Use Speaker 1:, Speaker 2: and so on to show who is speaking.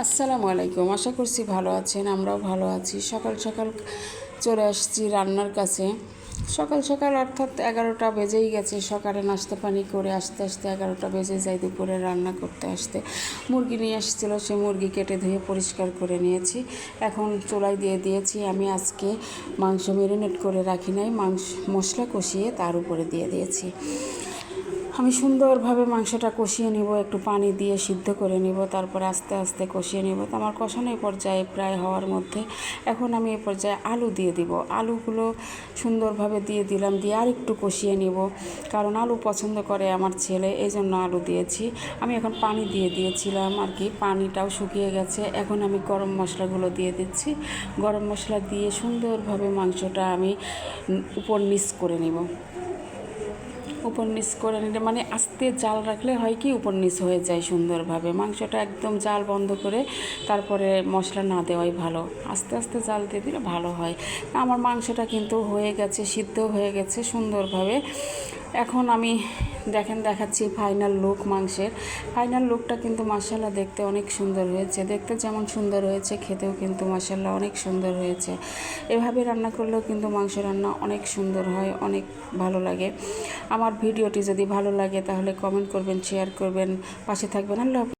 Speaker 1: আসসালামু আলাইকুম। আশা করছি ভালো আছেন, আমরাও ভালো আছি। সকাল সকাল চলে আসছি রান্নার কাছে। সকাল সকাল অর্থাৎ 11টা বেজেই গেছে। সকালে নাস্তা পানি করে আস্তে আস্তে 11টা বেজে যায় দুপুরে রান্না করতে আসতে। মুরগি নিয়ে আসছিল, সে মুরগি কেটে ধুয়ে পরিষ্কার করে নিয়েছি। এখন চুলায় দিয়ে দিয়েছি। আমি আজকে মাংস ম্যারিনেট করে রাখি নাই, মশলা কষিয়ে তার উপরে দিয়ে দিয়েছি। আমি সুন্দরভাবে মাংসটা কষিয়ে নিব, একটু পানি দিয়ে সিদ্ধ করে নিব, তারপরে আস্তে আস্তে কষিয়ে নিব। তো আমার কষানো পর্যায়ে প্রায় হওয়ার মধ্যে এখন আমি এই পর্যায়ে আলু দিয়ে দিব। আলুগুলো সুন্দরভাবে দিয়ে দিলাম, দিয়ে আর একটু কষিয়ে নিব, কারণ আলু পছন্দ করে আমার ছেলে, এই জন্য আলু দিয়েছি। আমি এখন পানি দিয়ে দিয়েছিলাম আর কি, পানিটাও শুকিয়ে গেছে। এখন আমি গরম মশলাগুলো দিয়ে দিচ্ছি। গরম মশলা দিয়ে সুন্দরভাবে মাংসটা আমি উপর নিচ করে নিব। উপর নিচ করে নিলে মানে আস্তে জাল রাখলে হয় কি উপর নিচ হয়ে যায় সুন্দরভাবে। মাংসটা একদম জাল বন্ধ করে তারপরে মশলা না দেওয়াই ভালো, আস্তে আস্তে জাল দিয়ে দিলে ভালো হয়। আমার মাংসটা কিন্তু হয়ে গেছে, সিদ্ধ হয়ে গেছে সুন্দরভাবে। এখন আমি দেখাচ্ছি ফাইনাল লুক মাংসের। ফাইনাল লুকটা কিন্তু মাশাআল্লাহ দেখতে অনেক সুন্দর হয়েছে। দেখতে যেমন সুন্দর হয়েছে, খেতেও কিন্তু মাশাআল্লাহ অনেক সুন্দর হয়েছে। এভাবে রান্না করলেও কিন্তু মাংস রান্না অনেক সুন্দর হয়, অনেক ভালো লাগে। আমার ভিডিওটি যদি ভালো লাগে তাহলে কমেন্ট করবেন, শেয়ার করবেন, পাশে থাকবেন। আল্লাহ।